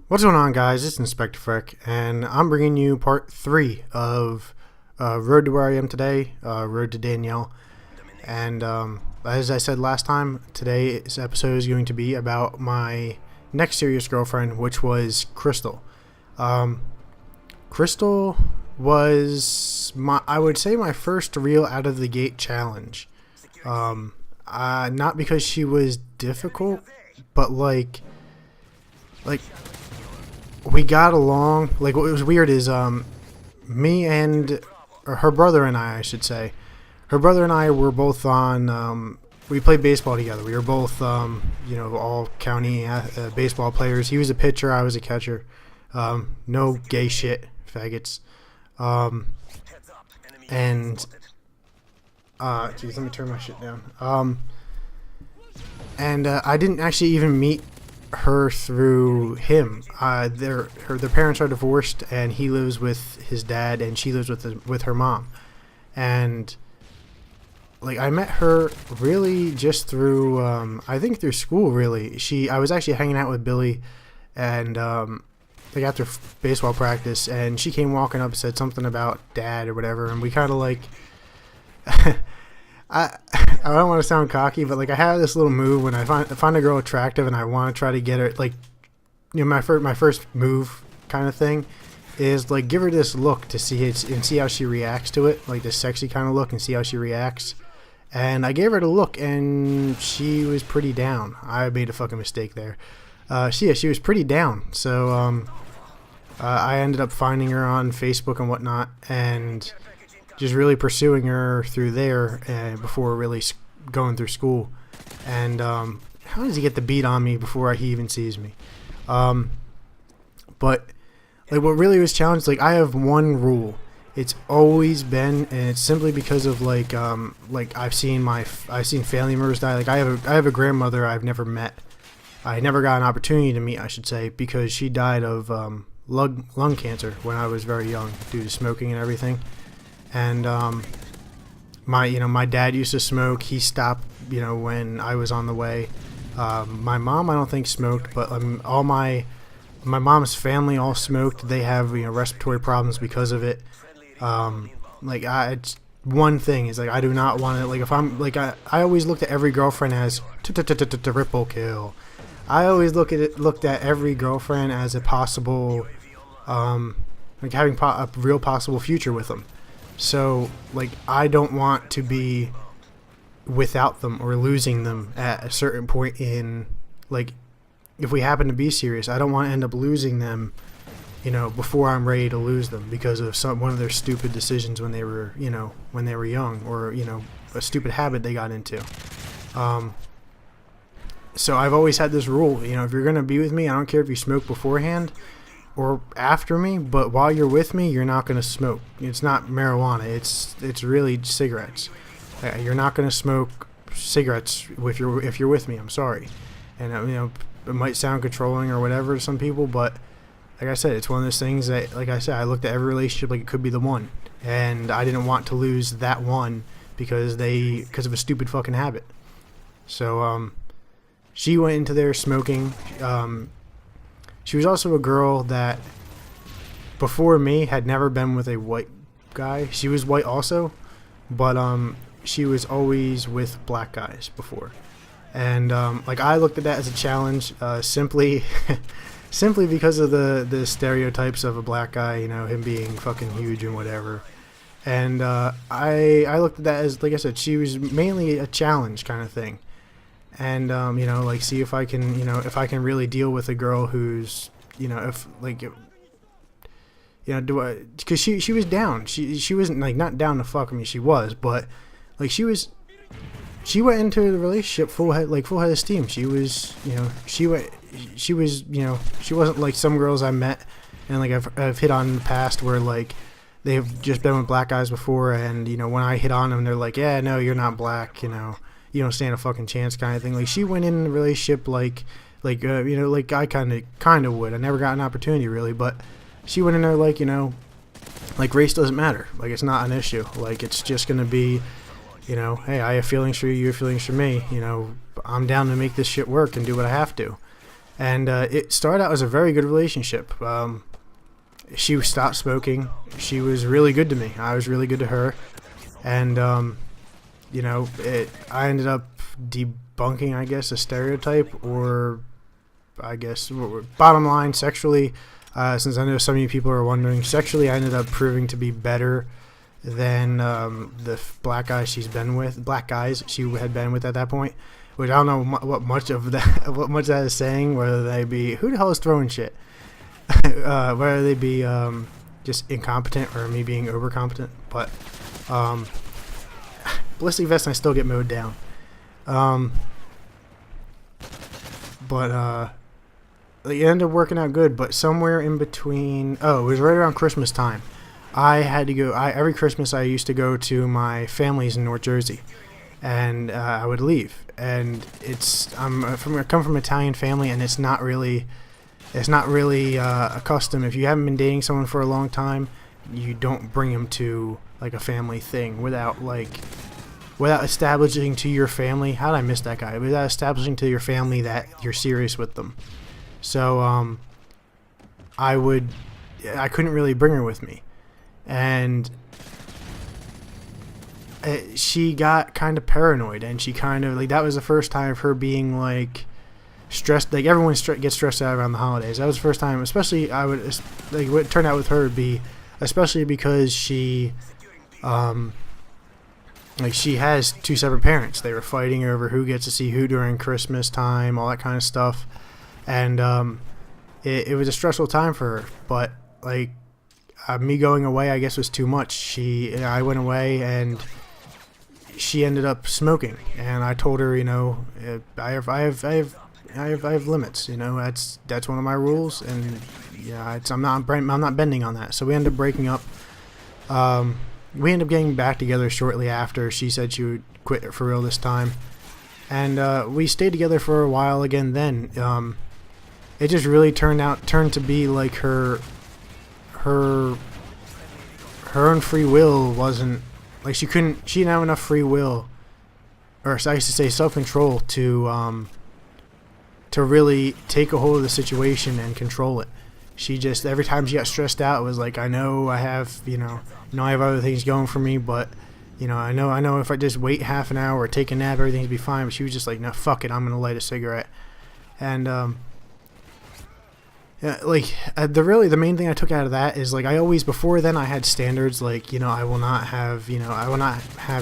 What's going on, guys? It's Inspector Freck, and I'm bringing you part 3 of Road to Where I Am Today, Road to Danielle. And as I said last time, today's episode is going to be about my next serious girlfriend, which was Crystal. Crystal was, I would say, my first real out-of-the-gate challenge. Not because she was difficult, but like we got along. Like, what was weird is me and her brother and I should say, her brother and I were both on. We played baseball together. We were both all county baseball players. He was a pitcher, I was a catcher. No gay shit, faggots. Geez, let me turn my shit down. I didn't actually even meet her through him. Their parents are divorced, and he lives with his dad, and she lives with her mom. And like, I met her really just through I think through school. Really, I was actually hanging out with Billy, and like after baseball practice, and she came walking up and said something about dad or whatever, and we kind of like. I don't want to sound cocky, but like, I have this little move when I find a girl attractive and I want to try to get her, like, my first move kind of thing is like, give her this look to see it and see how she reacts to it, like this sexy kind of look, and see how she reacts. And I gave her the look, and she was pretty down. I made a fucking mistake there. She was pretty down. So I ended up finding her on Facebook and whatnot, and just really pursuing her through there before really going through school. And how does he get the beat on me before he even sees me? But like, what really was challenged, like, I have one rule. It's always been, and it's simply because of like I've seen family members die. Like, I have a grandmother I've never met. I never got an opportunity to meet, I should say, because she died of lung cancer when I was very young due to smoking and everything. And my dad used to smoke. He stopped when I was on the way. My mom, I don't think, smoked, but all my mom's family all smoked. They have respiratory problems because of it. It's one thing is, like, I do not want to, like, if I'm like, I always looked at every girlfriend as triple kill. I always looked at every girlfriend as a possible like having a real possible future with them. So, like, I don't want to be without them or losing them at a certain point in, like, if we happen to be serious, I don't want to end up losing them, before I'm ready to lose them because of one of their stupid decisions when they were young, or, a stupid habit they got into. So I've always had this rule, if you're going to be with me, I don't care if you smoke beforehand or after me, but while you're with me, you're not going to smoke. It's not marijuana. It's really cigarettes. You're not going to smoke cigarettes if you're with me. I'm sorry. And it might sound controlling or whatever to some people, but like I said, it's one of those things that, like I said, I looked at every relationship like it could be the one, and I didn't want to lose that one because of a stupid fucking habit. So she went into there smoking. She was also a girl that, before me, had never been with a white guy. She was white also, but she was always with black guys before. And like, I looked at that as a challenge, simply because of the stereotypes of a black guy, him being fucking huge and whatever. And I looked at that as, like I said, she was mainly a challenge kind of thing. And like, see if I can really deal with a girl who's, because she was down. She wasn't, like, not down to fuck me. She was, but like, she went into the relationship full head of steam. She wasn't like some girls I met and, like, I've hit on in the past where, like, they've just been with black guys before, and when I hit on them, they're like, yeah, no, you're not black, you don't stand a fucking chance kind of thing. Like, she went in a relationship like I kind of would. I never got an opportunity really, but she went in there like, like, race doesn't matter. Like, it's not an issue. Like, it's just gonna be, hey, I have feelings for you, you have feelings for me. I'm down to make this shit work and do what I have to. and it started out as a very good relationship. She stopped smoking. She was really good to me. I was really good to her, and you know, I ended up debunking, I guess, a stereotype, or I guess bottom line, sexually. Since I know some of you people are wondering, sexually, I ended up proving to be better than the black guys she had been with at that point. Which I don't know what much that is saying. Whether they be, who the hell is throwing shit? Whether they be just incompetent or me being overcompetent. But ballistic vest, and I still get mowed down. But it ended up working out good. But somewhere in between, it was right around Christmas time. I had to go. Every Christmas I used to go to my family's in North Jersey, and I would leave. And I come from an Italian family, and it's not really a custom. If you haven't been dating someone for a long time, you don't bring them to like a family thing without establishing to your family. How did I miss that guy? Without establishing to your family that you're serious with them. So I couldn't really bring her with me, and she got kind of paranoid, and she kind of that was the first time of her being like stressed. Like everyone gets stressed out around the holidays. That was the first time, especially what it turned out with her would be, especially because she she has two separate parents. They were fighting over who gets to see who during Christmas time, all that kind of stuff, and it was a stressful time for her. But me going away, I guess, was too much. I went away, and she ended up smoking, and I told her, I have limits. That's one of my rules, and I'm not bending on that. So we ended up breaking up. We ended up getting back together shortly after. She said she would quit for real this time, and we stayed together for a while again. Then it just really turned to be like her own free will wasn't like she didn't have enough free will, or I used to say self-control to really take a hold of the situation and control it. She just, every time she got stressed out, it was like, I know I have other things going for me, but I know if I just wait half an hour or take a nap, everything's be fine. But she was just like, no, fuck it, I'm gonna light a cigarette. And the main thing I took out of that is I always, before then, I had standards I will not have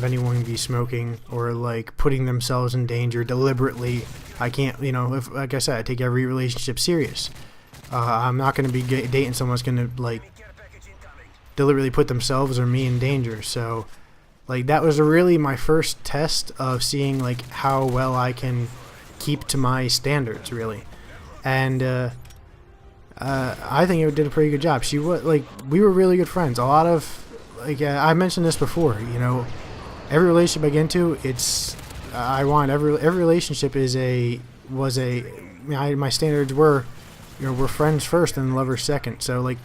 anyone be smoking or putting themselves in danger deliberately. I can't, if, like I said, I take every relationship serious. I'm not going to be dating someone that's going to deliberately put themselves or me in danger. So that was really my first test of seeing how well I can keep to my standards, really. And I think it did a pretty good job. She was we were really good friends. A lot of I mentioned this before. Every relationship I get into, every relationship my standards were, we're friends first and lovers second. So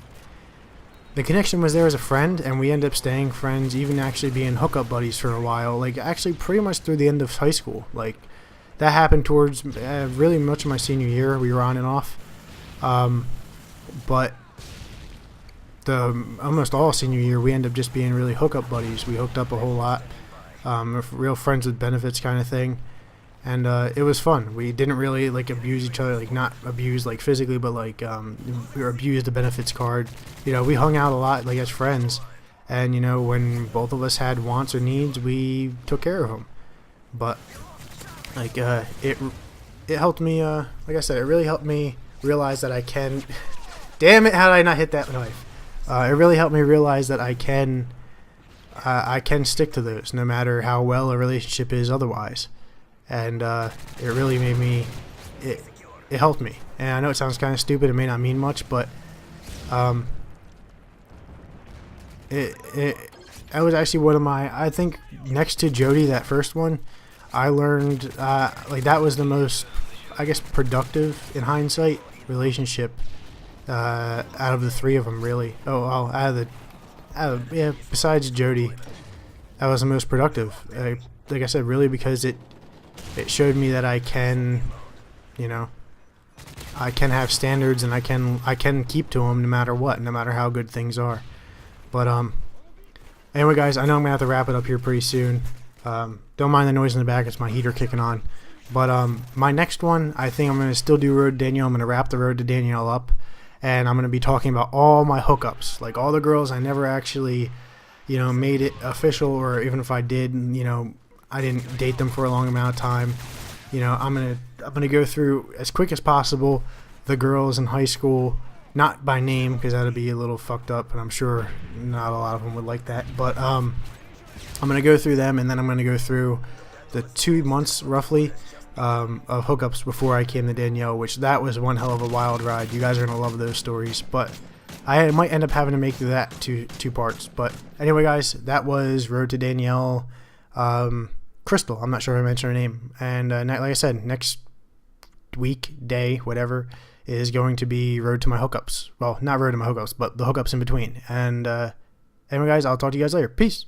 the connection was there as a friend, and we ended up staying friends, even actually being hookup buddies for a while. Actually pretty much through the end of high school. That happened towards really much of my senior year. We were on and off. But almost all senior year, we ended up just being really hookup buddies. We hooked up a whole lot, real friends with benefits kind of thing, and it was fun. We didn't really abuse each other, not abuse physically, but we abused the benefits card. We hung out a lot as friends, and when both of us had wants or needs, we took care of them. But it helped me. Like I said, it really helped me realize that I can. Damn it! How did I not hit that knife? It really helped me realize that I can stick to those, no matter how well a relationship is otherwise. And it really made me. It helped me. And I know it sounds kind of stupid. It may not mean much, but it was actually one of my. I think next to Jody, that first one, I learned that was the most, I guess, productive in hindsight relationship. Out of the three of them, really. Besides Jody, that was the most productive. Like I said, really, because it showed me that I can, I can have standards, and I can keep to them no matter what, no matter how good things are. But anyway, guys, I know I'm gonna have to wrap it up here pretty soon. Don't mind the noise in the back; it's my heater kicking on. But my next one, I think I'm gonna still do Road to Danielle. I'm gonna wrap the Road to Danielle up, and I'm gonna be talking about all my hookups, like all the girls I never actually, made it official, or even if I did, I didn't date them for a long amount of time. I'm gonna go through as quick as possible the girls in high school, not by name because that'd be a little fucked up, and I'm sure not a lot of them would like that. But I'm gonna go through them, and then I'm gonna go through the 2 months roughly of hookups before I came to Danielle, which that was one hell of a wild ride. You guys are gonna love those stories, but I might end up having to make that two parts. But anyway, guys, that was Road to Danielle. Crystal, I'm not sure if I mentioned her name, and like I said, next week, day, whatever, is going to be Road to my hookups. Well, not Road to my hookups, but the hookups in between. And anyway, guys, I'll talk to you guys later. Peace.